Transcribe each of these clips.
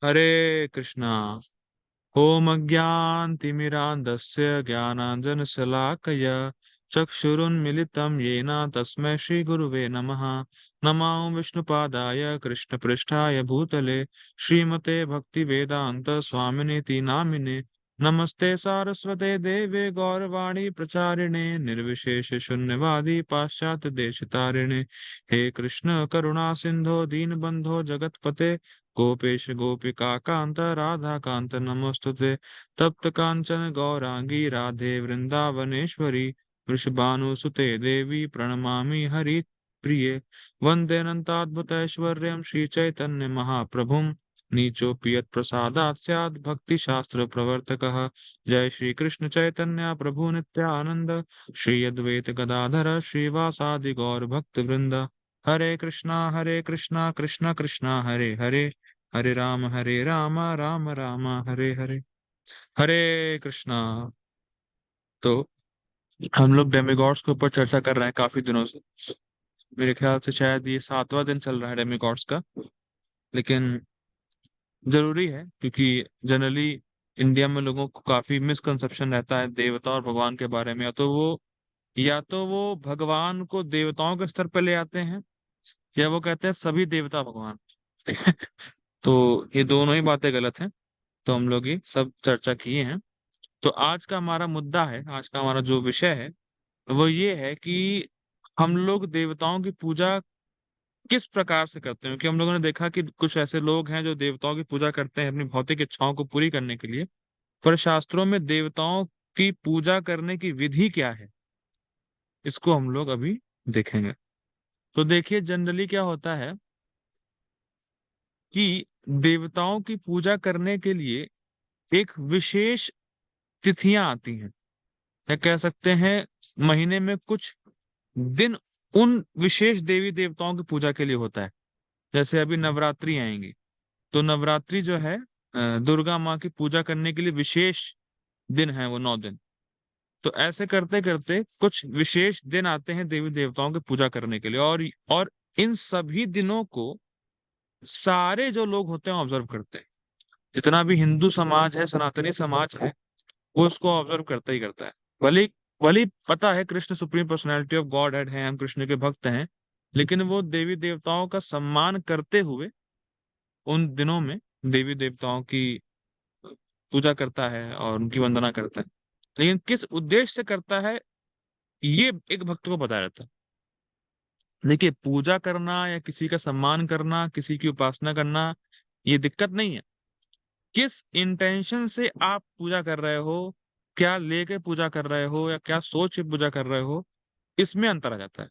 हरे कृष्णा। ओम अज्ञानतिमिरान्धस्य ज्ञानाञ्जनशलाकया चक्षुरुन्मिलितं येन तस्मै श्रीगुरुवे नमः। नमो विष्णुपादाय कृष्णपृष्ठाय भूतले श्रीमते भक्तिवेदान्त स्वामिनेति नामिने। नमस्ते सारस्वते देवे गौरवाणी प्रचारिणे निर्विशेष शून्यवादी पाश्चात्य देशतारिणे। हे कृष्ण करुणा सिंधो दीनबंधो जगतपते गोपेश गोपिका कांत राधा कांत नमोस्तुते। तप्त कांचन गौरांगी राधे वृंदावनेश्वरी वृषभानुसुते देवी प्रणमामि हरि प्रिये। वंदे अनंताद्भुतैश्वर्यं श्री चैतन्य महाप्रभुं नीचोऽपि यत्प्रसादात् स्यात् भक्ति शास्त्र प्रवर्तकः। जय श्री कृष्ण चैतन्य प्रभु नित्यानंद श्री अद्वैत गदाधर श्रीवासादि गौर भक्त वृंद। हरे कृष्णा कृष्णा कृष्णा हरे हरे, हरे राम राम राम हरे हरे। हरे कृष्णा। तो हम लोग डेमिगॉड्स के ऊपर चर्चा कर रहे हैं काफी दिनों से। मेरे ख्याल से शायद ये 7वां दिन चल रहा है डेमिगॉड्स का। लेकिन जरूरी है क्योंकि जनरली इंडिया में लोगों को काफी मिसकंसेप्शन रहता है देवता और भगवान के बारे में। या तो वो भगवान को देवताओं के स्तर पर ले आते हैं, या वो कहते हैं सभी देवता भगवान। तो ये दोनों ही बातें गलत हैं। तो हम लोग ये सब चर्चा किए हैं। तो आज का हमारा मुद्दा है, आज का हमारा जो विषय है वो ये है कि हम लोग देवताओं की पूजा किस प्रकार से करते हैं। क्योंकि हम लोगों ने देखा कि कुछ ऐसे लोग हैं जो देवताओं की पूजा करते हैं अपनी भौतिक इच्छाओं को पूरी करने के लिए, पर शास्त्रों में देवताओं की पूजा करने की विधि क्या है, इसको हम लोग अभी देखेंगे। तो देखिए जनरली क्या होता है कि देवताओं की पूजा करने के लिए एक विशेष तिथियां आती हैं, या कह सकते हैं महीने में कुछ दिन उन विशेष देवी देवताओं की पूजा के लिए होता है। जैसे अभी नवरात्रि आएंगी, तो नवरात्रि जो है दुर्गा माँ की पूजा करने के लिए विशेष दिन है, वो 9 दिन। तो ऐसे करते करते कुछ विशेष दिन आते हैं देवी देवताओं की पूजा करने के लिए, और इन सभी दिनों को सारे जो लोग होते हैं ऑब्जर्व करते हैं। जितना भी हिंदू समाज है, सनातनी समाज है, वो उसको ऑब्जर्व करता ही करता है। भले भले पता है Krishna supreme personality of God head है, हम कृष्ण के भक्त हैं, लेकिन वो देवी देवताओं का सम्मान करते हुए उन दिनों में देवी देवताओं की पूजा करता है और उनकी वंदना करता है। लेकिन किस उद्देश्य से करता है, ये एक भक्त को पता रहता है। देखिए पूजा करना या किसी का सम्मान करना, किसी की उपासना करना, ये दिक्कत नहीं है। किस इंटेंशन से आप पूजा कर रहे हो, क्या लेके पूजा कर रहे हो, या क्या सोच के पूजा कर रहे हो, इसमें अंतर आ जाता है।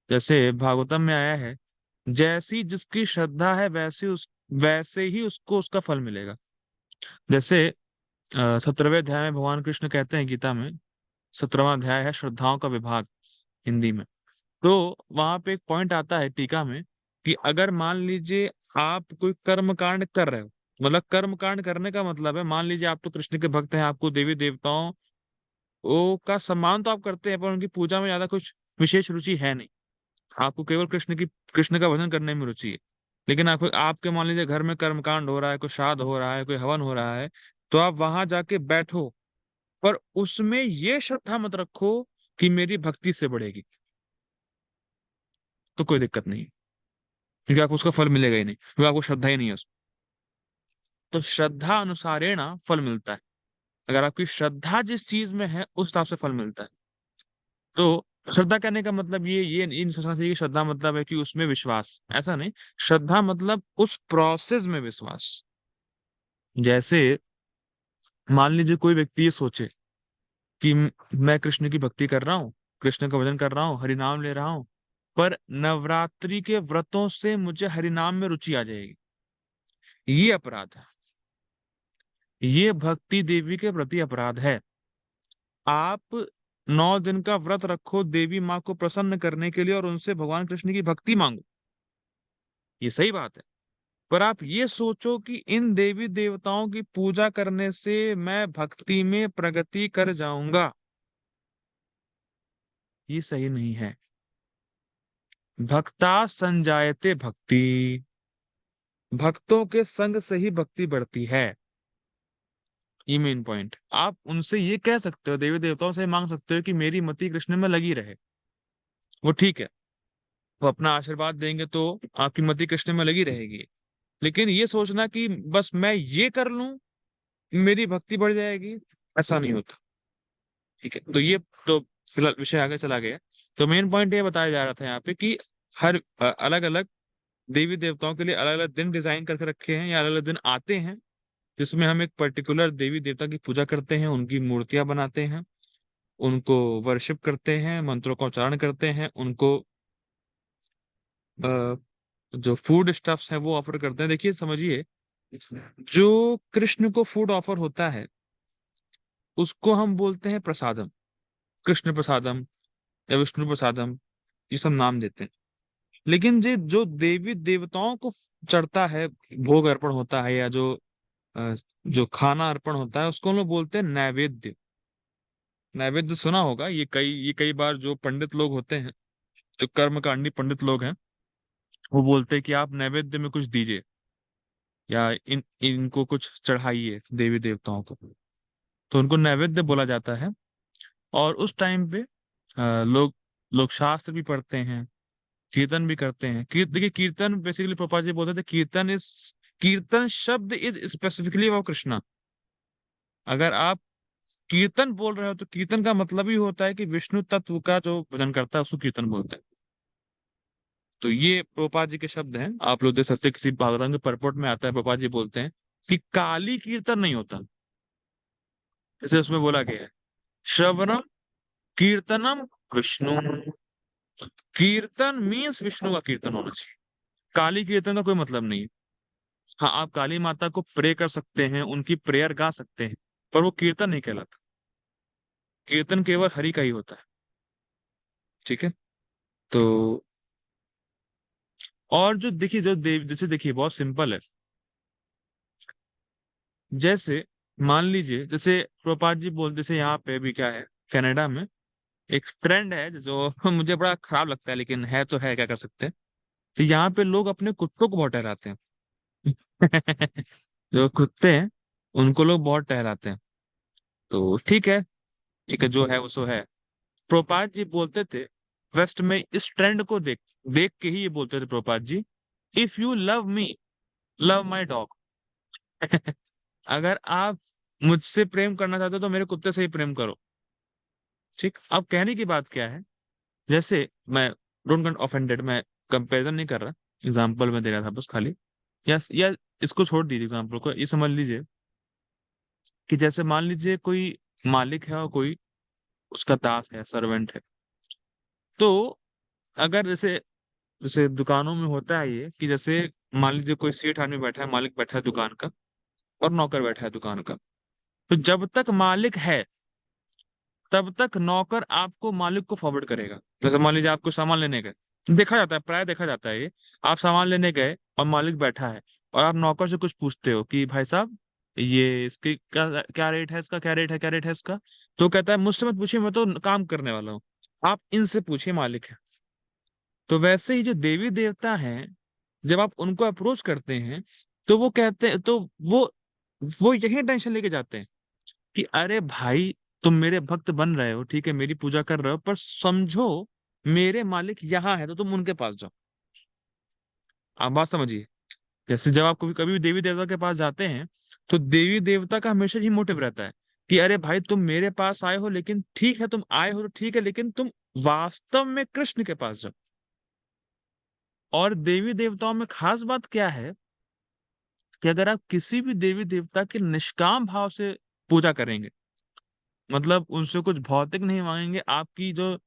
जैसे भागवतम में आया है, जैसी जिसकी श्रद्धा है वैसे ही उसको उसका फल मिलेगा। जैसे 17वें अध्याय में भगवान कृष्ण कहते हैं गीता में, 17वां अध्याय है श्रद्धाओं का विभाग हिंदी में। तो वहां पे एक पॉइंट आता है टीका में कि अगर मान लीजिए आप कोई कर्म कांड कर रहे हो, मतलब कर्म कांड करने का मतलब है, मान लीजिए आप तो कृष्ण के भक्त हैं, आपको देवी देवताओं ओ का सम्मान तो आप करते हैं, पर उनकी पूजा में ज्यादा कुछ विशेष रुचि है नहीं। आपको केवल कृष्ण का भजन करने में रुचि है। लेकिन आपको आपके मान लीजिए घर में कर्मकांड हो रहा है, कोई श्राद्ध हो रहा है, कोई हवन हो रहा है, तो आप वहां जाके बैठो, पर उसमें ये श्रद्धा मत रखो कि मेरी भक्ति से बढ़ेगी, तो कोई दिक्कत नहीं, क्योंकि आपको उसका फल मिलेगा ही नहीं, क्योंकि आपको श्रद्धा ही नहीं है उसमें। तो श्रद्धा अनुसारेण फल मिलता है। अगर आपकी श्रद्धा जिस चीज में है उस हिसाब से फल मिलता है। तो श्रद्धा कहने का मतलब ये इन सोचना चाहिए कि श्रद्धा मतलब है कि उसमें विश्वास, ऐसा नहीं। श्रद्धा मतलब उस प्रोसेस में विश्वास। जैसे मान लीजिए कोई व्यक्ति ये सोचे कि मैं कृष्ण की भक्ति कर रहा हूँ, कृष्ण का भजन कर रहा हूँ, हरि नाम ले रहा हूँ, पर नवरात्रि के व्रतों से मुझे हरि नाम में रुचि आ जाएगी, ये अपराध है। ये भक्ति देवी के प्रति अपराध है। आप 9 दिन का व्रत रखो देवी माँ को प्रसन्न करने के लिए और उनसे भगवान कृष्ण की भक्ति मांगो, ये सही बात है। पर आप ये सोचो कि इन देवी देवताओं की पूजा करने से मैं भक्ति में प्रगति कर जाऊंगा, ये सही नहीं है। भक्ता संजायते भक्ति, भक्तों के संग से ही भक्ति बढ़ती है। ये मेन पॉइंट। आप उनसे ये कह सकते हो, देवी देवताओं से मांग सकते हो कि मेरी मति कृष्ण में लगी रहे, वो ठीक है, वो अपना आशीर्वाद देंगे तो आपकी मति कृष्ण में लगी रहेगी। लेकिन ये सोचना कि बस मैं ये कर लूं मेरी भक्ति बढ़ जाएगी, ऐसा नहीं होता। ठीक है, तो ये तो फिलहाल विषय आगे चला गया। तो मेन पॉइंट ये बताया जा रहा था यहाँ पे कि हर अलग अलग देवी देवताओं के लिए अलग अलग दिन डिजाइन करके रखे हैं, या अलग अलग दिन आते हैं जिसमें हम एक पर्टिकुलर देवी देवता की पूजा करते हैं, उनकी मूर्तियां बनाते हैं, उनको वर्शिप करते हैं, मंत्रों का उच्चारण करते हैं, उनको अ, जो फूड स्टफ्स है वो ऑफर करते हैं। देखिए समझिए, जो कृष्ण को फूड ऑफर होता है उसको हम बोलते हैं प्रसादम, कृष्ण प्रसादम या विष्णु प्रसादम, ये सब नाम देते हैं। लेकिन जो देवी देवताओं को चढ़ता है, भोग अर्पण होता है, या अ, जो खाना अर्पण होता है, उसको हम लोग बोलते हैं नैवेद्य। नैवेद्य सुना होगा, ये कई बार जो पंडित लोग होते हैं, जो कर्मकांडी पंडित लोग हैं, वो बोलते हैं कि आप नैवेद्य में कुछ दीजिए, या इनको कुछ चढ़ाइए देवी देवताओं को, तो उनको नैवेद्य बोला जाता है। और उस टाइम पे लोग लोग शास्त्र भी पढ़ते हैं, कीर्तन भी करते हैं। देखिए कीर्तन बेसिकली प्रभुपाद जी बोलते थे, कीर्तन शब्द इज स्पेसिफिकली वो कृष्णा। अगर आप कीर्तन बोल रहे हो तो कीर्तन का मतलब ही होता है कि विष्णु तत्व का जो भजन करता है उसको कीर्तन बोलते हैं। तो ये प्रभुपाद जी के शब्द हैं, आप लोग देख सकते हैं, किसी भागवतम के परपट में आता है, प्रभुपाद जी बोलते हैं कि काली कीर्तन नहीं होता, जैसे उसमें बोला गया है, श्रवणम कीर्तनम विष्णु। कीर्तन मीन्स विष्णु का कीर्तन होना चाहिए, काली कीर्तन का कोई मतलब नहीं है। हाँ, आप काली माता को प्रे कर सकते हैं, उनकी प्रेयर गा सकते हैं, पर वो कीर्तन नहीं कहलाता। कीर्तन केवल हरि का ही होता है। ठीक है, तो और जो देखिए, जो देव जैसे देखिए बहुत सिंपल है। जैसे मान लीजिए, जैसे प्रभुपाद जी बोल, जैसे यहाँ पे भी क्या है, कनाडा में एक ट्रेंड है जो मुझे बड़ा खराब लगता है, लेकिन है तो है, क्या कर सकते हैं। तो यहाँ पे लोग अपने कुत्तों को बहुत टहराते हैं। जो कुत्ते हैं उनको लोग बहुत टहराते हैं। तो ठीक है, ठीक है, जो है वो सो है। प्रभुपाद जी बोलते थे, वेस्ट में इस ट्रेंड को देख देख के ही ये बोलते थे Prabhupada ji, if you love me, love my dog. अगर आप मुझसे प्रेम करना चाहते हो तो मेरे कुत्ते से ही प्रेम करो। ठीक, अब कहने की बात क्या है, जैसे मैं डोंट गेट ऑफेंडेड, मैं कंपैरिजन नहीं कर रहा, एग्जांपल मैं दे रहा था बस खाली। या इसको छोड़ दीजिए, एग्जांपल को ये समझ लीजिए कि जैसे मान लीजिए कोई मालिक है और कोई उसका दास है, सर्वेंट है। तो अगर जैसे जैसे दुकानों में होता है ये कि जैसे मान लीजिए कोई सेठ आदमी बैठा है, मालिक बैठा है दुकान का, और नौकर बैठा है दुकान का। तो जब तक मालिक है तब तक नौकर आपको मालिक को फॉरवर्ड करेगा। जैसे मान लीजिए आपको सामान लेने गए, देखा जाता है, प्राय देखा जाता है ये, आप सामान लेने गए और मालिक बैठा है, और आप नौकर से कुछ पूछते हो कि भाई साहब ये इसकी क्या क्या रेट है, इसका क्या रेट है, क्या रेट है इसका। तो कहता है मुझसे मत पूछिए, मैं तो काम करने वाला हूँ, आप इनसे पूछिए, मालिक है। तो वैसे ही जो देवी देवता हैं, जब आप उनको अप्रोच करते हैं तो वो कहते हैं, तो वो यही टेंशन लेके जाते हैं कि अरे भाई, तुम मेरे भक्त बन रहे हो, ठीक है, मेरी पूजा कर रहे हो, पर समझो मेरे मालिक यहाँ है तो तुम उनके पास जाओ। आप बात समझिए। जैसे जब आप कभी कभी भी देवी देवता के पास जाते हैं, तो देवी देवता का हमेशा ही मोटिव रहता है कि अरे भाई, तुम मेरे पास आए हो, लेकिन ठीक है तुम आए हो तो ठीक है, लेकिन तुम वास्तव में कृष्ण के पास जाओ। और देवी देवताओं में खास बात क्या है कि अगर आप किसी भी देवी देवता के निष्काम भाव से पूजा करेंगे, मतलब उनसे कुछ भौतिक नहीं मांगेंगे, आपकी जो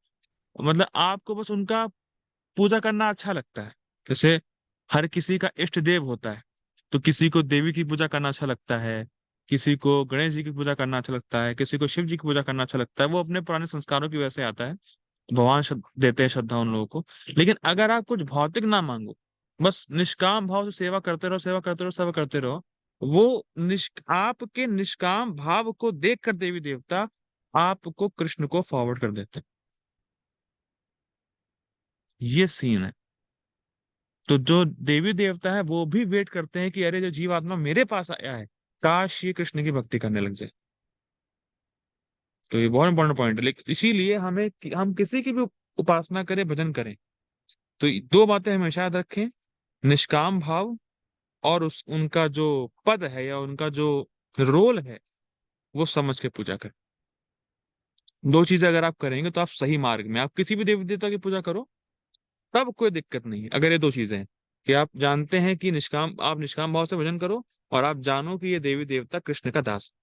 मतलब आपको बस उनका पूजा करना अच्छा लगता है। जैसे हर किसी का इष्ट देव होता है, तो किसी को देवी की पूजा करना अच्छा लगता है, किसी को गणेश जी की पूजा करना अच्छा लगता है, किसी को शिव जी की पूजा करना अच्छा लगता है, वो अपने पुराने संस्कारों की वजह से आता है। भगवान देते हैं श्रद्धा उन लोगों को। लेकिन अगर आप कुछ भौतिक ना मांगो, बस निष्काम भाव से सेवा करते रहो, सेवा करते रहो, सेवा करते रहो, वो आपके निष्काम भाव को देखकर देवी देवता आपको कृष्ण को फॉरवर्ड कर देते हैं। ये सीन है। तो जो देवी देवता है वो भी वेट करते हैं कि अरे जो जीवात्मा मेरे पास आया है, काश ये कृष्ण की भक्ति करने लग जाए। तो ये बहुत इंपॉर्टेंट पॉइंट है। लेकिन इसीलिए हम किसी की भी उपासना करें, भजन करें, तो ये दो बातें हमेशा याद रखें। निष्काम भाव, और उस उनका जो पद है या उनका जो रोल है वो समझ के पूजा करें। दो चीजें अगर आप करेंगे तो आप सही मार्ग में, आप किसी भी देवी देवता की पूजा करो तब कोई दिक्कत नहीं है। अगर ये दो चीजें हैं कि आप जानते हैं कि आप निष्काम भाव से भजन करो, और आप जानो कि ये देवी देवता कृष्ण का दास है।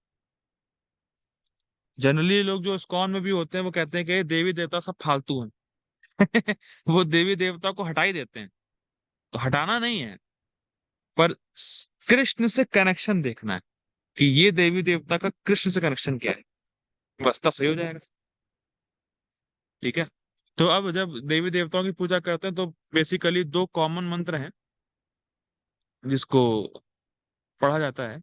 जनरली लोग जो इस्कॉन में भी होते हैं वो कहते हैं कि ये देवी देवता सब फालतू हैं। वो देवी देवता को हटा ही देते हैं। तो हटाना नहीं है, पर कृष्ण से कनेक्शन देखना है कि ये देवी देवता का कृष्ण से कनेक्शन क्या है, बस तब सही हो जाएगा। ठीक है। तो अब जब देवी देवताओं की पूजा करते हैं तो बेसिकली दो कॉमन मंत्र हैं जिसको पढ़ा जाता है।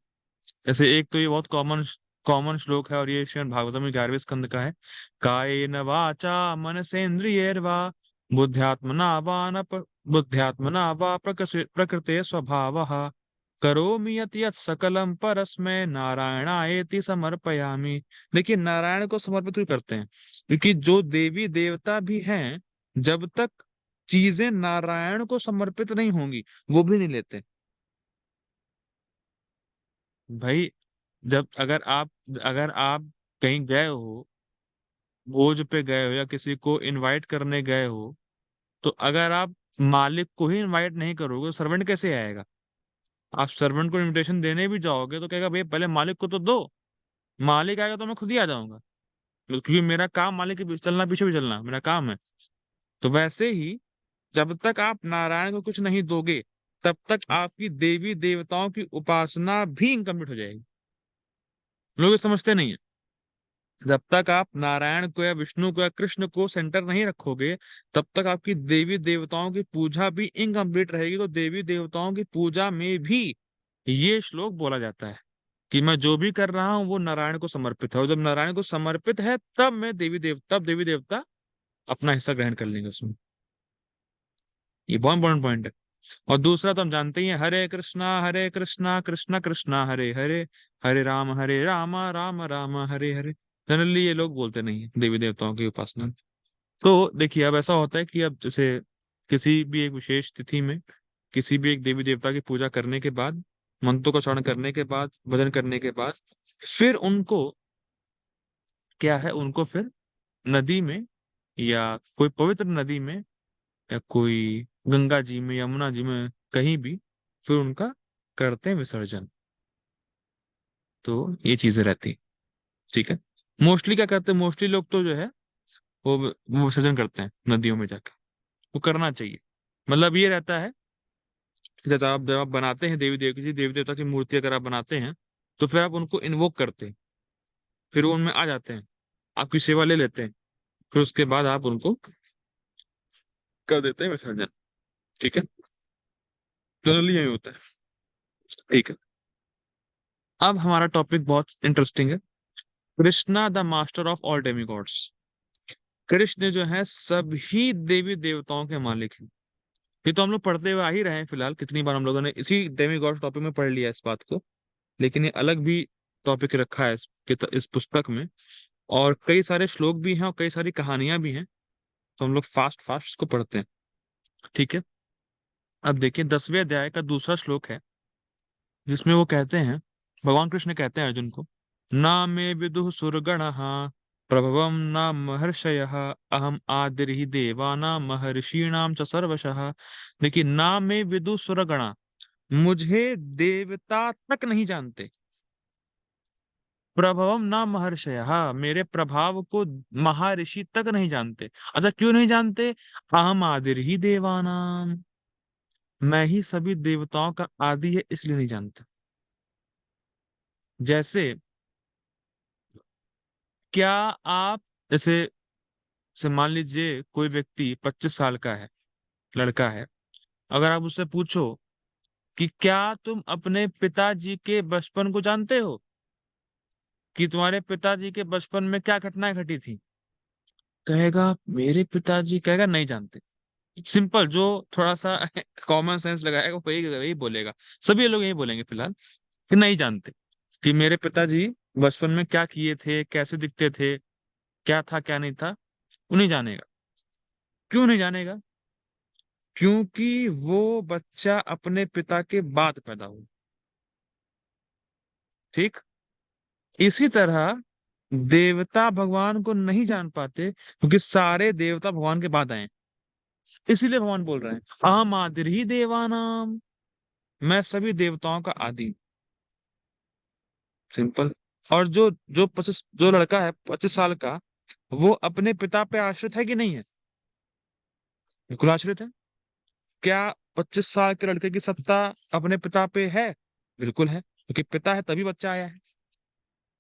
जैसे एक तो ये बहुत कॉमन कॉमन श्लोक है, और ये श्रीमद् भागवतम में 11वें स्कंद का है। कायेन वाचा मनसेन्द्रियैर्वा बुद्ध्यात्मना वा न बुद्ध्यात्मना वा प्रकृते स्वभावः करोमि यत् यत् सकलम परस्मै नारायणायेति समर्पयामि। देखिए, नारायण को समर्पित ही करते हैं, क्योंकि जो देवी देवता भी हैं, जब तक चीजें नारायण को समर्पित नहीं होंगी वो भी नहीं लेते। भाई, जब अगर आप कहीं गए हो, भोज पे गए हो या किसी को इनवाइट करने गए हो, तो अगर आप मालिक को ही इनवाइट नहीं करोगे तो सर्वेंट कैसे आएगा? आप सर्वेंट को इनविटेशन देने भी जाओगे तो कहेगा भाई पहले मालिक को तो दो, मालिक आएगा तो मैं खुद ही आ जाऊंगा, क्योंकि मेरा काम मालिक के पीछे चलना, पीछे भी चलना मेरा काम है। तो वैसे ही जब तक आप नारायण को कुछ नहीं दोगे तब तक आपकी देवी देवताओं की उपासना भी इनकम्प्लीट हो जाएगी। लोग ये समझते नहीं है। जब तक आप नारायण को या विष्णु को या कृष्ण को सेंटर नहीं रखोगे तब तक आपकी देवी देवताओं की पूजा भी इनकम्प्लीट रहेगी। तो देवी देवताओं की पूजा में भी ये श्लोक बोला जाता है कि मैं जो भी कर रहा हूं वो नारायण को समर्पित है, और जब नारायण को समर्पित है तब देवी देवता अपना हिस्सा ग्रहण कर लेंगे उसमें। ये बहुत इंपॉर्टेंट पॉइंट है। और दूसरा तो हम जानते ही हैं, हरे कृष्णा कृष्णा कृष्णा हरे हरे, हरे राम राम राम हरे हरे। जनरली ये लोग बोलते नहीं है देवी देवताओं की उपासना। तो देखिए, अब ऐसा होता है कि अब जैसे किसी भी एक विशेष तिथि में किसी भी एक देवी देवता की पूजा करने के बाद, मंत्रों का उच्चारण करने के बाद, भजन करने के बाद, फिर उनको क्या है, उनको फिर नदी में या कोई पवित्र नदी में या कोई गंगा जी में, यमुना जी में, कहीं भी फिर उनका करते हैं विसर्जन। तो ये चीजें रहती हैं। ठीक है। मोस्टली क्या करते हैं, मोस्टली लोग तो जो है वो विसर्जन करते हैं नदियों में जाकर। वो करना चाहिए। मतलब ये रहता है कि जब आप बनाते हैं किसी देवी देवता की मूर्ति अगर आप बनाते हैं तो फिर आप उनको इन्वोक करते हैं, फिर वो उनमें आ जाते हैं, आपकी सेवा ले लेते हैं, फिर उसके बाद आप उनको कर देते हैं विसर्जन। ठीक है। जनरली यही होता है। ठीक है। अब हमारा टॉपिक बहुत इंटरेस्टिंग है। Krishna the master of all demigods. Krishna जो है सभी देवी देवताओं के मालिक हैं। ये तो हम लोग पढ़ते हुए आ ही रहे हैं, फिलहाल कितनी बार हम लोगों ने इसी डेमिगॉड्स टॉपिक में पढ़ लिया है इस बात को। लेकिन ये अलग भी टॉपिक रखा है इस पुस्तक में, और कई सारे श्लोक भी हैं और कई सारी कहानियां भी हैं। तो हम लोग फास्ट फास्ट इसको पढ़ते हैं। ठीक है। अब देखिए, 10वें अध्याय का दूसरा श्लोक है जिसमें वो कहते हैं, भगवान कृष्ण कहते हैं अर्जुन को, ना मे विदुः सुरगणः प्रभवम न महर्षयः अहम आदिर्हि देवानां महर्षीणाम च सर्वशः। देखिए, ना मे विदुः सुरगणा, मुझे देवता तक नहीं जानते। प्रभवम ना महर्षयः, मेरे प्रभाव को महर्षि तक नहीं जानते। अच्छा, क्यों नहीं जानते? अहम आदिर्हि देवानाम, मैं ही सभी देवताओं का आदि है इसलिए नहीं जानते। जैसे क्या आप जैसे से मान लीजिए कोई व्यक्ति 25 साल का है, लड़का है, अगर आप उससे पूछो कि क्या तुम अपने पिताजी के बचपन को जानते हो, कि तुम्हारे पिताजी के बचपन में क्या घटनाएं घटी थी, कहेगा मेरे पिताजी, कहेगा नहीं जानते। सिंपल, जो थोड़ा सा कॉमन सेंस लगाएगा वही वही बोलेगा। सभी लोग यही बोलेंगे फिलहाल कि नहीं जानते कि मेरे पिताजी बचपन में क्या किए थे, कैसे दिखते थे, क्या था क्या नहीं था। वो नहीं जानेगा। क्यों नहीं जानेगा? क्योंकि वो बच्चा अपने पिता के बाद पैदा हुआ। ठीक। इसी तरह देवता भगवान को नहीं जान पाते क्योंकि सारे देवता भगवान के बाद आए। इसीलिए भगवान बोल रहे हैं अहम आदिर ही देवानाम, मैं सभी देवताओं का आदि। सिंपल। और जो 25, जो लड़का है 25 साल का, वो अपने पिता पे आश्रित है कि नहीं है? बिल्कुल आश्रित है। क्या 25 साल के लड़के की सत्ता अपने पिता पे है? बिल्कुल है, क्योंकि पिता है तभी बच्चा आया है।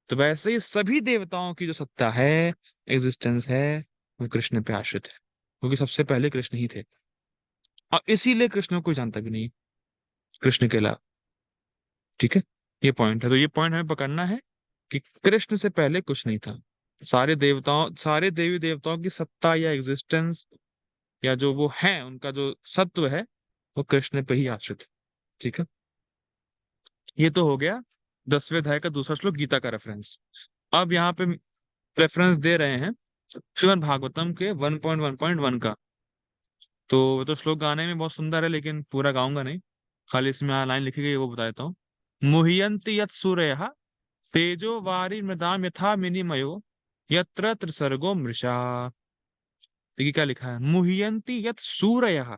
तो वैसे ही सभी देवताओं की जो सत्ता है, एग्जिस्टेंस है, वो कृष्ण पे आश्रित है, क्योंकि सबसे पहले कृष्ण ही थे। और इसीलिए कृष्ण को कोई जानता भी नहीं कृष्ण के अलावा। ठीक है। ये पॉइंट है, तो ये पॉइंट हमें पकड़ना है कि कृष्ण से पहले कुछ नहीं था। सारे देवताओं, सारे देवी देवताओं की सत्ता या एग्जिस्टेंस या जो वो है, उनका जो सत्व है, वो कृष्ण पे ही आश्रित है। ठीक है। ये तो हो गया 10वें अध्याय का दूसरा श्लोक, गीता का रेफरेंस। अब यहाँ पे रेफरेंस दे रहे हैं श्रीमद् भागवतम के 1.1.1 का। तो वो तो श्लोक गाने में बहुत सुंदर है, लेकिन पूरा गाऊंगा नहीं, खाली इसमें लाइन लिखी गई है वो बता देता हूँ। मुह्यन्ति यत् सूरयः तेजो वारी मृदाम यथा मिनिमयो यत्र त्रिसर्गो मृषा। देखिए क्या लिखा है, मुह्यन्ति यत् सूरयः।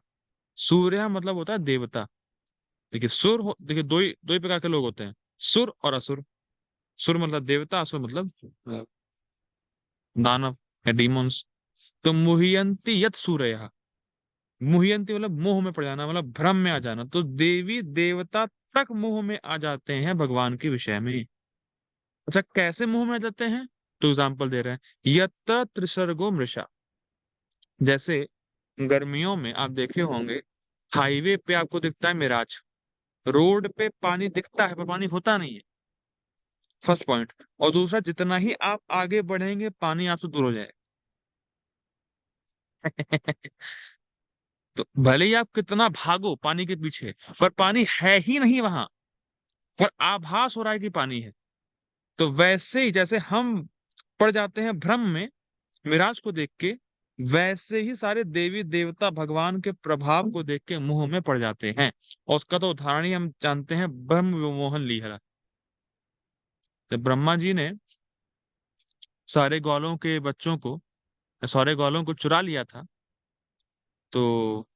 सूर्य मतलब होता है देवता। देखिए देखिए दो ही प्रकार के लोग होते हैं, सुर और असुर। सुर मतलब देवता, असुर मतलब दानव या डीमोन्स। तो मुह्यन्ति यत् सूरयः, मुह्यंती मतलब मोह में पड़ जाना, मतलब भ्रम में आ जाना। तो देवी देवता तक मोह में आ जाते हैं भगवान के विषय में। अच्छा, कैसे मोह में आ जाते हैं? तो एग्जाम्पल दे रहे हैं, यत त्रिसर्गो मृषा। जैसे गर्मियों में आप देखे होंगे, हाईवे पे आपको दिखता है मिराज, रोड पे पानी दिखता है पर पानी होता नहीं है। First point. और दूसरा, जितना ही आप आगे बढ़ेंगे पानी आपसे दूर हो जाएगा। तो भले ही आप कितना भागो पानी के पीछे, पर पानी है ही नहीं वहां, पर आभास हो रहा है कि पानी है। तो वैसे ही जैसे हम पड़ जाते हैं भ्रम में मिराज को देख के, वैसे ही सारे देवी देवता भगवान के प्रभाव को देख के मोह में पड़ जाते हैं। और उसका तो उदाहरण ही हम जानते हैं, ब्रह्म विमोहन लीला। जब ब्रह्मा जी ने सारे ग्वालों के बच्चों को, सारे ग्वालों को चुरा लिया था, तो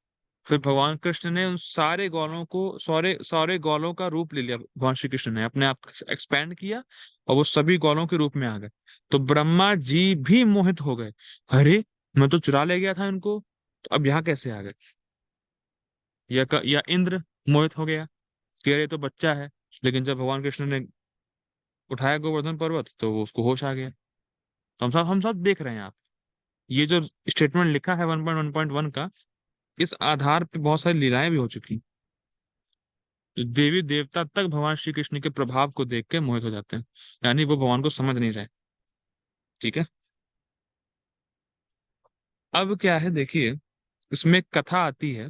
फिर भगवान कृष्ण ने उन सारे ग्वालों को, सारे सारे ग्वालों का रूप ले लिया। भगवान श्री कृष्ण ने अपने आप एक्सपैंड किया और वो सभी ग्वालों के रूप में आ गए। तो ब्रह्मा जी भी मोहित हो गए, अरे मैं तो चुरा ले गया था इनको, तो अब यहाँ कैसे आ गए? या इंद्र मोहित हो गया कि अरे ये तो बच्चा है। लेकिन जब भगवान कृष्ण ने उठाया गोवर्धन पर्वत तो वो उसको होश आ गया। तो हम सब देख रहे हैं आप, ये जो स्टेटमेंट लिखा है 1.1.1 का, इस आधार पे बहुत सारी लीलाएं भी हो चुकी। तो देवी देवता तक भगवान श्री कृष्ण के प्रभाव को देख के मोहित हो जाते हैं, यानी वो भगवान को समझ नहीं रहे। ठीक है। अब क्या है देखिए, इसमें एक कथा आती है,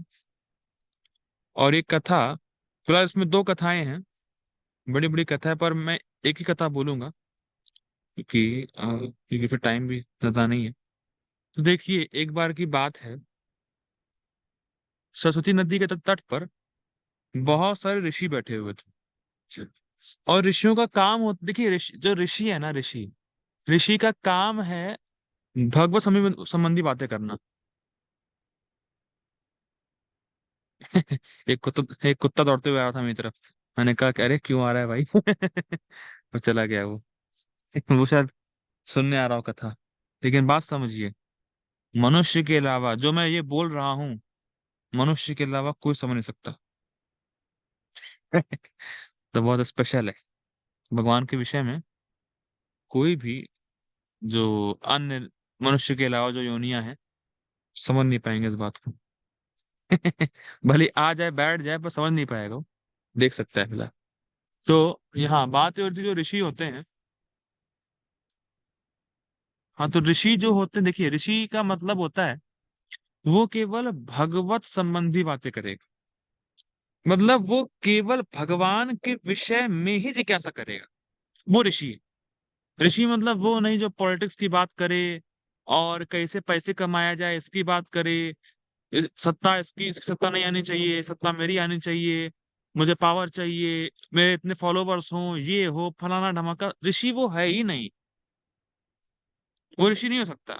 और एक कथा, फिलहाल इसमें दो कथाएं हैं, बड़ी बड़ी कथा है, पर मैं एक ही कथा बोलूंगा क्योंकि फिर टाइम भी ज्यादा नहीं है। तो देखिए, एक बार की बात है, सरस्वती नदी के तट पर बहुत सारे ऋषि बैठे हुए थे। और ऋषियों का काम होता, देखिए जो ऋषि है ना, ऋषि ऋषि का काम है भगवत संबंधी बातें करना। एक कुत्ता दौड़ते हुए आया था मेरी तरफ, मैंने कहा कि अरे क्यों आ रहा है भाई? वो चला गया वो शायद सुनने आ रहा हो कथा। लेकिन बात समझिए, मनुष्य के अलावा जो मैं ये बोल रहा हूँ, मनुष्य के अलावा कोई समझ नहीं सकता। तो बहुत स्पेशल है भगवान के विषय में। कोई भी जो अन्य मनुष्य के अलावा जो योनियां हैं, समझ नहीं पाएंगे इस बात को। भले आ जाए बैठ जाए पर समझ नहीं पाएगा वो, देख सकता है फिलहाल। तो यहाँ बात ये होती है, जो ऋषि होते हैं, हाँ, तो ऋषि जो होते हैं, देखिए ऋषि का मतलब होता है वो केवल भगवत संबंधी बातें करेगा। मतलब वो केवल भगवान के विषय में ही जिज्ञासा करेगा, वो ऋषि है। ऋषि मतलब वो नहीं जो पॉलिटिक्स की बात करे और कैसे पैसे कमाया जाए इसकी बात करे, सत्ता इसकी सत्ता नहीं आनी चाहिए, सत्ता मेरी आनी चाहिए, मुझे पावर चाहिए, मेरे इतने फॉलोवर्स हों, ये हो फलाना धमाका। ऋषि वो है ही नहीं, वो ऋषि नहीं हो सकता।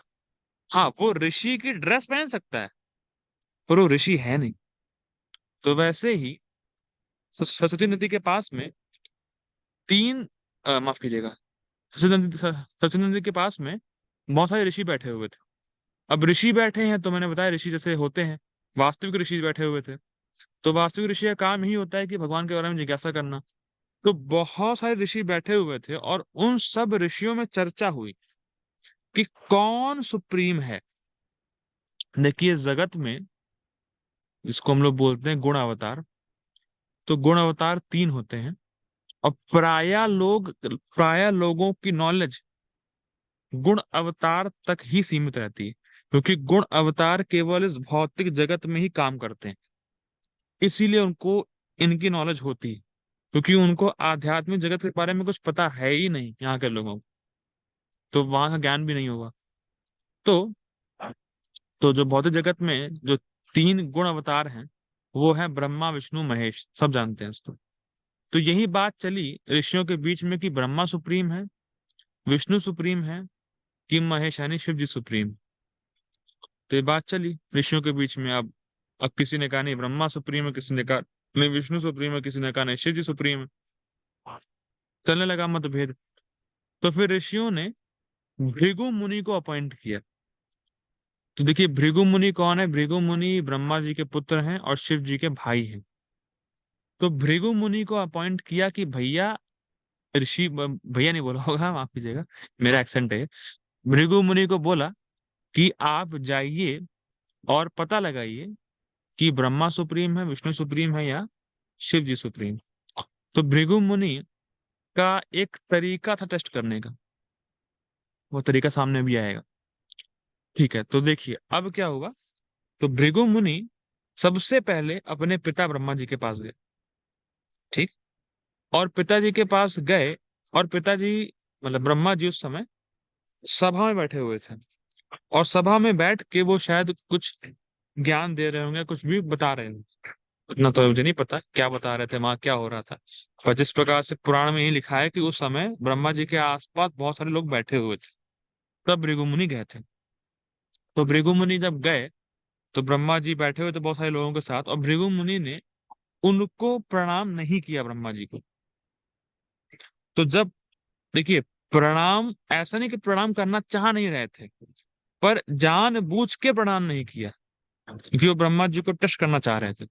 हाँ, वो ऋषि की ड्रेस पहन सकता है, पर वो ऋषि है नहीं। तो वैसे ही सरस्वती नदी के पास में तीन माफ कीजिएगा, सरस्वती नदी के पास में बहुत सारे ऋषि बैठे हुए थे। अब ऋषि बैठे हैं तो मैंने बताया ऋषि जैसे होते हैं, वास्तविक ऋषि बैठे हुए थे। तो वास्तविक ऋषि का काम ही होता है कि भगवान के बारे में जिज्ञासा करना। तो बहुत सारे ऋषि बैठे हुए थे और उन सब ऋषियों में चर्चा हुई कि कौन सुप्रीम है। देखिए जगत में जिसको हम लोग बोलते हैं गुण अवतार, तो गुण अवतार तीन होते हैं। और प्राय लोगों की नॉलेज गुण अवतार तक ही सीमित रहती है, क्योंकि गुण अवतार केवल इस भौतिक जगत में ही काम करते हैं, इसीलिए उनको इनकी नॉलेज होती है, क्योंकि उनको आध्यात्मिक जगत के बारे में कुछ पता है ही नहीं यहाँ के लोगों को, तो वहां का ज्ञान भी नहीं होगा। तो तो जो भौतिक जगत में जो तीन गुण अवतार हैं, वो है ब्रह्मा विष्णु महेश, सब जानते हैं इसको। तो यही बात चली ऋषियों के बीच में कि ब्रह्मा सुप्रीम है, विष्णु सुप्रीम है, कि महेश यानी शिव जी सुप्रीम। तो ये बात चली ऋषियों के बीच में। अब किसी ने कहा नहीं ब्रह्मा सुप्रीम है, किसी ने कहा नहीं विष्णु सुप्रीम है, किसी ने कहा नहीं शिव जी सुप्रीम है। चलने लगा मतभेद। तो फिर ऋषियों ने भृगु मुनि को अपॉइंट किया। तो देखिए भृगु मुनि कौन है? भृगु मुनि ब्रह्मा जी के पुत्र हैं और शिव जी के भाई हैं। तो भृगु मुनि को अपॉइंट किया कि भैया, भैया नहीं बोला होगा, माफ कीजिएगा, मेरा एक्सेंट है। भृगु मुनि को बोला कि आप जाइए और पता लगाइए कि ब्रह्मा सुप्रीम है, विष्णु सुप्रीम है, या शिव जी सुप्रीम। तो भृगु मुनि का एक तरीका था टेस्ट करने का, वो तरीका सामने भी आएगा। ठीक है, तो देखिए अब क्या हुआ। तो भृगु मुनि सबसे पहले अपने पिता ब्रह्मा जी के पास गए। ठीक। और पिताजी के पास गए, और पिताजी मतलब ब्रह्मा जी उस समय सभा में बैठे हुए थे, और सभा में बैठ के वो शायद कुछ ज्ञान दे रहे होंगे, कुछ भी बता रहे होंगे। उतना तो मुझे नहीं पता क्या बता रहे थे, वहां क्या हो रहा था। पर जिस प्रकार से पुराण में ही लिखा है कि उस समय ब्रह्मा जी के आसपास बहुत सारे लोग बैठे हुए थे, तब भृगु मुनि गए थे। तो भृगु मुनि जब गए, तो ब्रह्मा जी बैठे हुए थे बहुत सारे लोगों के साथ, और भृगु मुनि ने उनको प्रणाम नहीं किया ब्रह्मा जी को। तो जब देखिए, प्रणाम ऐसा नहीं कि प्रणाम करना चाह नहीं रहे थे, पर जानबूझ के प्रणाम नहीं किया, क्योंकि वो ब्रह्मा जी को टेस्ट करना चाह रहे थे।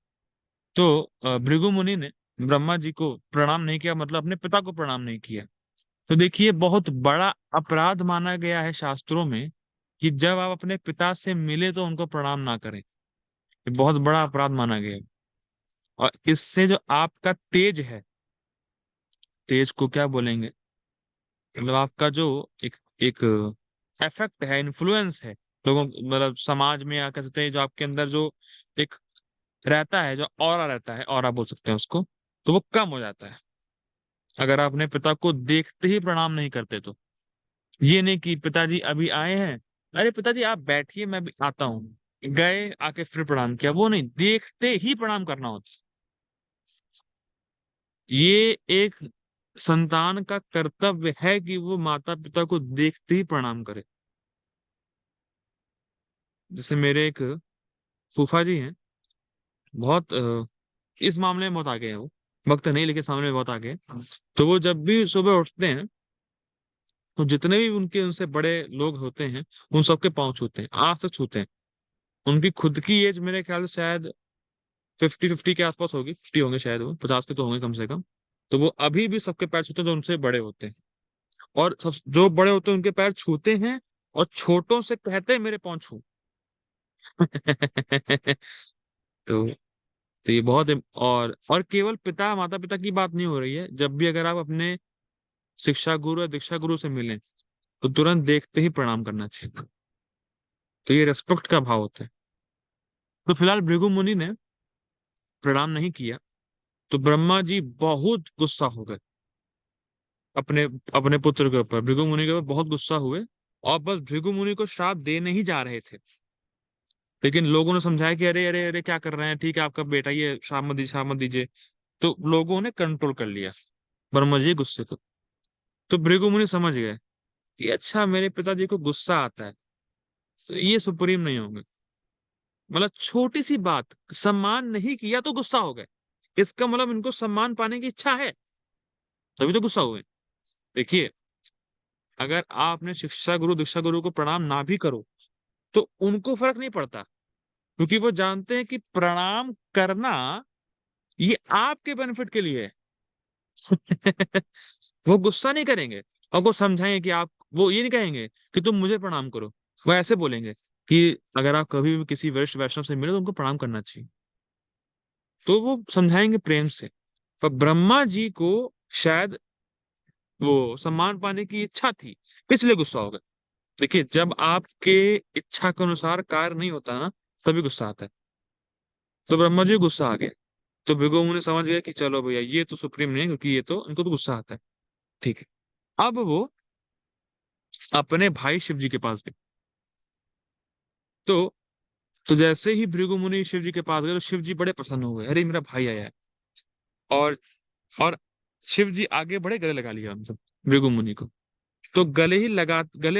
तो भृगु मुनि ने ब्रह्मा जी को प्रणाम नहीं किया, मतलब अपने पिता को प्रणाम नहीं किया। तो देखिए बहुत बड़ा अपराध माना गया है शास्त्रों में कि जब आप अपने पिता से मिले तो उनको प्रणाम ना करें। ये बहुत बड़ा अपराध माना गया है। और इससे जो आपका तेज है, तेज को क्या बोलेंगे, मतलब आपका जो एक एक इफेक्ट है, इन्फ्लुएंस है लोगों, मतलब समाज में, या कह सकते हैं जो आपके अंदर जो एक रहता है, जो ऑरा रहता है, ऑरा बोल सकते हैं उसको, तो वो कम हो जाता है अगर आप अपने पिता को देखते ही प्रणाम नहीं करते तो। ये नहीं कि पिताजी अभी आए हैं, अरे पिताजी आप बैठिए मैं भी आता हूँ, गए आके फिर प्रणाम किया, वो नहीं, देखते ही प्रणाम करना होता। ये एक संतान का कर्तव्य है कि वो माता पिता को देखते ही प्रणाम करे। जैसे मेरे एक फूफा जी हैं, बहुत इस मामले में बहुत आगे हैं वो, वक्त नहीं लेकिन सामने में बहुत आगे हैं। तो वो जब भी सुबह उठते हैं, तो जितने भी उनके उनसे बड़े लोग होते हैं उन सबके पाँव छूते हैं, आज तक छूते हैं। उनकी खुद की एज मेरे ख्याल से शायद 50-50 के आसपास होगी, 50 होंगे शायद, वो 50 के तो होंगे कम से कम। तो वो अभी भी सबके पैर छूते हैं जो उनसे बड़े होते हैं, और सब जो बड़े होते हैं उनके पैर छूते हैं, और छोटों से कहते हैं मेरे पाँव छू। तो तो ये बहुत और केवल पिता माता पिता की बात नहीं हो रही है, जब भी अगर आप अपने शिक्षा गुरु या दीक्षा गुरु से मिलें तो तुरंत देखते ही प्रणाम करना चाहिए। तो ये रेस्पेक्ट का भाव होता है। तो फिलहाल भृगु मुनि ने प्रणाम नहीं किया, तो ब्रह्मा जी बहुत गुस्सा हो गए अपने अपने पुत्र के ऊपर, भृगु मुनि के ऊपर बहुत गुस्सा हुए। और बस भृगु मुनि को श्राप देने ही जा रहे थे, लेकिन लोगों ने समझाया कि अरे अरे अरे क्या कर रहे हैं, ठीक है आपका बेटा, ये श्राप मत दीजिए, श्राप मत दीजिए। तो लोगों ने कंट्रोल कर लिया ब्रह्मा जी के गुस्से को। तो भृगु मुनि समझ गए कि अच्छा मेरे पिताजी को गुस्सा आता है, तो ये सुप्रीम नहीं होंगे। मतलब छोटी सी बात, सम्मान नहीं किया तो गुस्सा हो गए, इसका मतलब इनको सम्मान पाने की इच्छा है, तभी तो गुस्सा हुए। देखिए, अगर आप अपने शिक्षा गुरु दीक्षा गुरु को प्रणाम ना भी करो तो उनको फर्क नहीं पड़ता, क्योंकि वो जानते हैं कि प्रणाम करना ये आपके बेनिफिट के लिए है। वो गुस्सा नहीं करेंगे, और वो समझाएंगे कि आप, वो ये नहीं कहेंगे कि तुम मुझे प्रणाम करो। वो ऐसे बोलेंगे कि अगर आप कभी भी किसी वरिष्ठ वैष्णव से मिले तो उनको प्रणाम करना चाहिए। तो वो समझाएंगे प्रेम से। पर ब्रह्मा जी को शायद वो सम्मान पाने की इच्छा थी, इसलिए गुस्सा हो गए। देखिए, जब आपके इच्छा के अनुसार कार्य नहीं होता ना, तभी गुस्सा आता है। तो ब्रह्मा जी को गुस्सा आ गया। तो भृगु मुनि समझ गया कि चलो भैया ये तो सुप्रीम नहीं है, क्योंकि ये तो इनको तो गुस्सा आता है। ठीक है, अब वो अपने भाई शिव जी के पास गए। तो तो जैसे ही भृगु मुनि शिव जी के पास गए, तो शिव जी बड़े प्रसन्न हुए, अरे मेरा भाई आया है। और और शिव जी आगे बढ़े, गले लगा लिया मतलब भृगु मुनि को। तो गले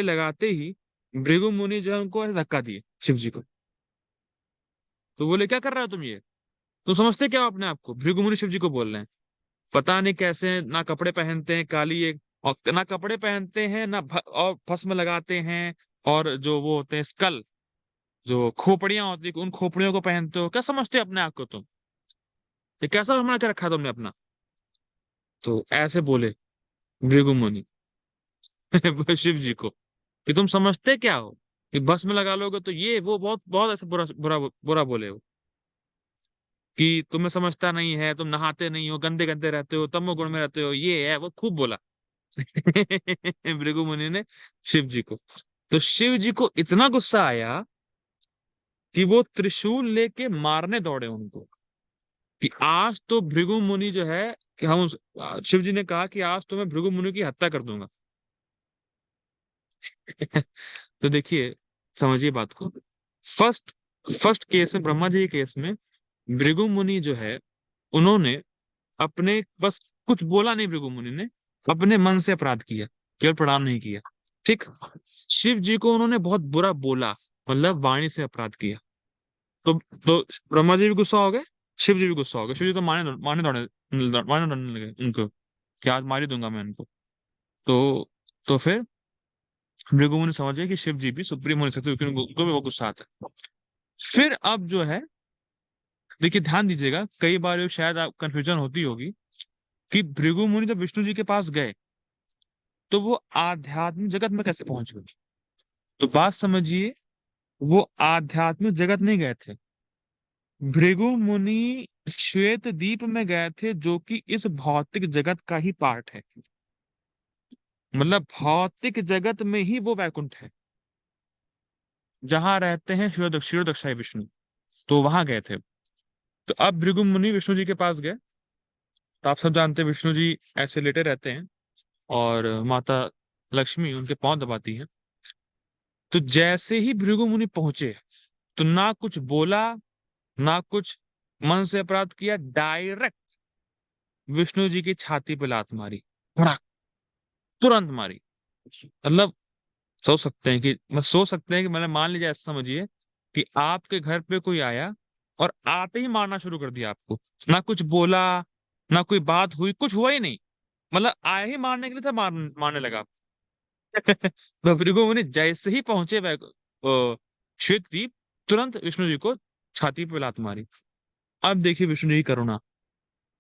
लगाते ही भृगु मुनि जो है उनको ऐसे धक्का दिए शिव जी को। तो बोले क्या कर रहे हो तुम ये, तुम समझते क्या हो अपने आप को, भृगु मुनि शिव जी को बोल रहे हैं। पता नहीं कैसे, ना कपड़े पहनते हैं काली एक, और ना कपड़े पहनते हैं ना और भस्म लगाते हैं, और जो वो होते हैं स्कल, जो खोपड़ियां होती है, उन खोपड़ियों को पहनते हो, क्या समझते हो अपने आप को तुम, ये कैसा बना के रखा तुमने अपना। तो ऐसे बोले भृगु मुनि शिव जी को कि तुम समझते क्या हो, कि भस्म लगा लोगे तो ये वो, बहुत बहुत ऐसे बुरा बुरा बुरा बोले वो, कि तुम्हें समझता नहीं है, तुम नहाते नहीं हो, गंदे गंदे रहते हो, तमोगुण में रहते हो, ये है वो, खूब बोला भृगु मुनि ने शिव जी को। तो शिव जी को इतना गुस्सा आया कि वो त्रिशूल लेके मारने दौड़े उनको, कि आज तो भृगु मुनि जो है, कि शिव जी ने कहा कि आज तो मैं भृगु मुनि की हत्या कर दूंगा। तो देखिए, समझिए बात को। फर्स्ट फर्स्ट केस में, ब्रह्मा जी के केस में, भृगु मुनि जो है, उन्होंने अपने बस कुछ बोला नहीं, भृगु मुनि ने अपने मन से अपराध किया, केवल प्रणाम नहीं किया। ठीक, शिव जी को उन्होंने बहुत बुरा बोला, मतलब वाणी से अपराध किया। तो तो ब्रह्मा जी भी गुस्सा हो गए, शिव जी भी गुस्सा हो गए। शिव जी तो मारने दौड़ने लगे उनको, कि आज मार ही दूंगा मैं उनको। तो तो फिर भृगु मुनि समझ गए कि शिव जी भी सुप्रीम हो नहीं सकते, क्योंकि उनको भी वो गुस्सा आता है। फिर अब जो है, देखिए ध्यान दीजिएगा, कई बार ये शायद आप कंफ्यूजन होती होगी कि भृगु मुनि जब विष्णु जी के पास गए तो वो आध्यात्मिक जगत में कैसे पहुंच गए। तो बात समझिए, वो आध्यात्मिक जगत नहीं गए थे, भृगु मुनि श्वेत द्वीप में गए थे, जो कि इस भौतिक जगत का ही पार्ट है। मतलब भौतिक जगत में ही वो वैकुंठ है, जहां रहते हैं क्षीरोदक्षाई विष्णु। तो वहां गए थे। तो अब भृगु मुनि विष्णु जी के पास गए। तो आप सब जानते हैं विष्णु जी ऐसे लेटे रहते हैं, और माता लक्ष्मी उनके पांव दबाती हैं। तो जैसे ही भृगु मुनि पहुंचे, तो ना कुछ बोला, ना कुछ मन से अपराध किया, डायरेक्ट विष्णु जी की छाती पे लात मारी, धड़ाक, तुरंत मारी। मतलब सोच सकते हैं कि मैंने, मान लीजिए ऐसा समझिए कि आपके घर पे कोई आया और आते ही मारना शुरू कर दिया आपको, ना कुछ बोला, ना कोई बात हुई, कुछ हुआ ही नहीं, मतलब आया ही मारने के लिए था, मारने लगा। तो भृगु मुनि जैसे ही पहुंचे वह श्वेतद्वीप, तुरंत विष्णु जी को छाती पे लात मारी। अब देखिए विष्णु जी की करुणा,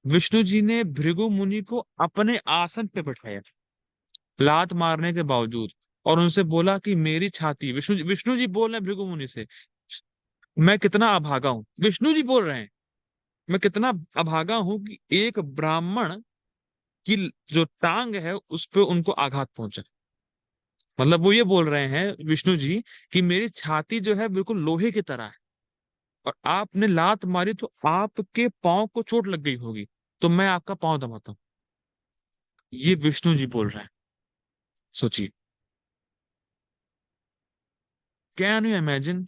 विष्णु जी ने भृगु मुनि को अपने आसन पे बैठाया लात मारने के बावजूद, और उनसे बोला कि मेरी छाती, विष्णु जी बोल रहे हैं भृगु मुनि से, मैं कितना अभागा हूं, विष्णु जी बोल रहे हैं, मैं कितना अभागा हूं कि एक ब्राह्मण की जो टांग है उस पे उनको आघात पहुंचा। मतलब वो ये बोल रहे हैं विष्णु जी कि मेरी छाती जो है बिल्कुल लोहे की तरह है, और आपने लात मारी तो आपके पांव को चोट लग गई होगी, तो मैं आपका पांव दबाता हूँ। ये विष्णु जी बोल रहे हैं। सोचिए, कैन यू इमेजिन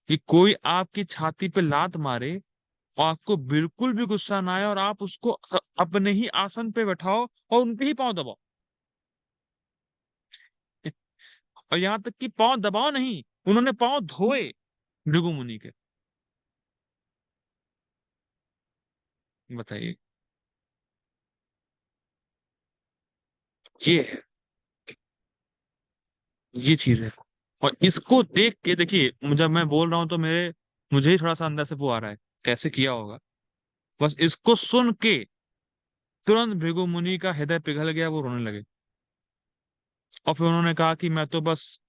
कि कोई आपकी छाती पे लात मारे और आपको बिल्कुल भी गुस्सा ना आए और आप उसको अपने ही आसन पे बैठाओ और उनके ही पांव दबाओ। और यहां तक कि पांव दबाओ नहीं, उन्होंने पांव धोए भृगु मुनि के। बताइए। ये है, ये चीज है। और इसको देख के देखिए, जब मैं बोल रहा हूं तो मुझे ही थोड़ा सा अंदर से वो आ रहा है, कैसे किया होगा। बस इसको सुन के तुरंत भृगु मुनि का हृदय पिघल गया, वो रोने लगे। और फिर उन्होंने कहा कि मैं तो बस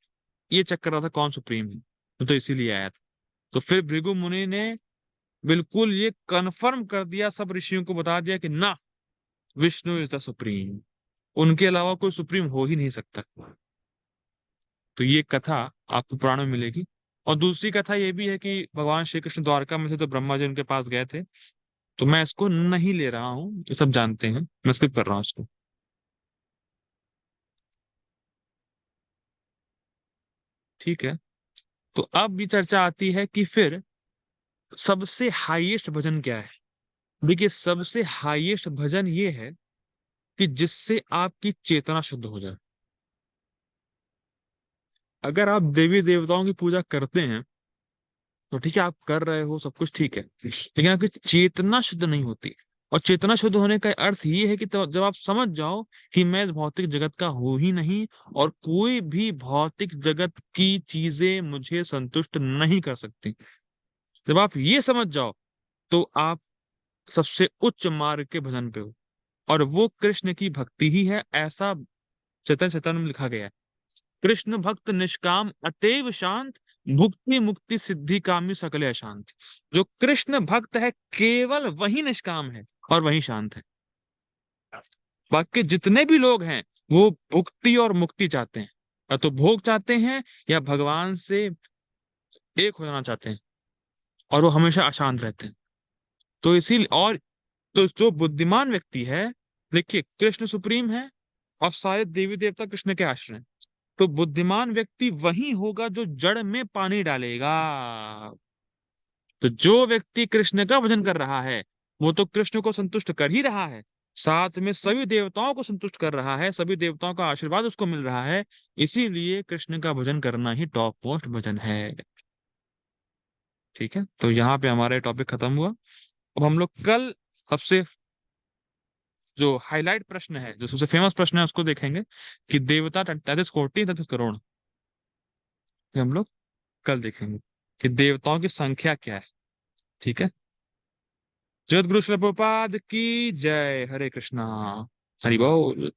ये चेक कर रहा था कौन सुप्रीम है, तो इसीलिए आया था। तो फिर भृगु मुनि ने बिल्कुल ये कन्फर्म कर दिया, सब ऋषियों को बता दिया कि ना, विष्णु इज द सुप्रीम, उनके अलावा कोई सुप्रीम हो ही नहीं सकता। तो ये कथा आपको पुराण में मिलेगी। और दूसरी कथा ये भी है कि भगवान श्री कृष्ण द्वारका में थे तो ब्रह्मा जी उनके पास गए थे। तो मैं इसको नहीं ले रहा हूँ, ये सब जानते हैं, मैं स्किप कर रहा हूँ इसको। ठीक है। तो अब ये चर्चा आती है कि फिर सबसे हाईएस्ट भजन क्या है। देखिए, सबसे हाईएस्ट भजन ये है कि जिससे आपकी चेतना शुद्ध हो जाए। अगर आप देवी देवताओं की पूजा करते हैं तो ठीक है, आप कर रहे हो, सब कुछ ठीक है, लेकिन आपकी चेतना शुद्ध नहीं होती। और चेतना शुद्ध होने का अर्थ ये है कि जब आप समझ जाओ कि मैं इस भौतिक जगत का हूं ही नहीं, और कोई भी भौतिक जगत की चीजें मुझे संतुष्ट नहीं कर सकती, जब आप ये समझ जाओ, तो आप सबसे उच्च मार्ग के भजन पे हो। और वो कृष्ण की भक्ति ही है, ऐसा चैतन्य चैतन्य में लिखा गया है। कृष्ण भक्त निष्काम अतएव शांत, भुक्ति मुक्ति सिद्धि कामी सकले अशांत। जो कृष्ण भक्त है केवल वही निष्काम है और वही शांत है। बाकी जितने भी लोग हैं वो भुक्ति और मुक्ति चाहते हैं, या तो भोग चाहते हैं या भगवान से एक हो जाना चाहते हैं, और वो हमेशा अशांत रहते हैं। तो इसीलिए, और तो जो बुद्धिमान व्यक्ति है, देखिए कृष्ण सुप्रीम है और सारे देवी देवता कृष्ण के आश्रय हैं। तो बुद्धिमान व्यक्ति वही होगा जो जड़ में पानी डालेगा। तो जो व्यक्ति कृष्ण का भजन कर रहा है वो तो कृष्ण को संतुष्ट कर ही रहा है, साथ में सभी देवताओं को संतुष्ट कर रहा है, सभी देवताओं का आशीर्वाद उसको मिल रहा है। इसीलिए कृष्ण का भजन करना ही टॉप मोस्ट भजन है। ठीक है, तो यहाँ पे हमारा टॉपिक खत्म हुआ। अब हम लोग कल सबसे जो हाईलाइट प्रश्न है, जो सबसे फेमस प्रश्न है, उसको देखेंगे कि देवता 33 कोटि 33 करोड़। ये हम लोग कल देखेंगे कि देवताओं की संख्या क्या है। ठीक है। जगत गुरु श्री प्रभुपाद की जय। हरे कृष्णा। हरि बोल।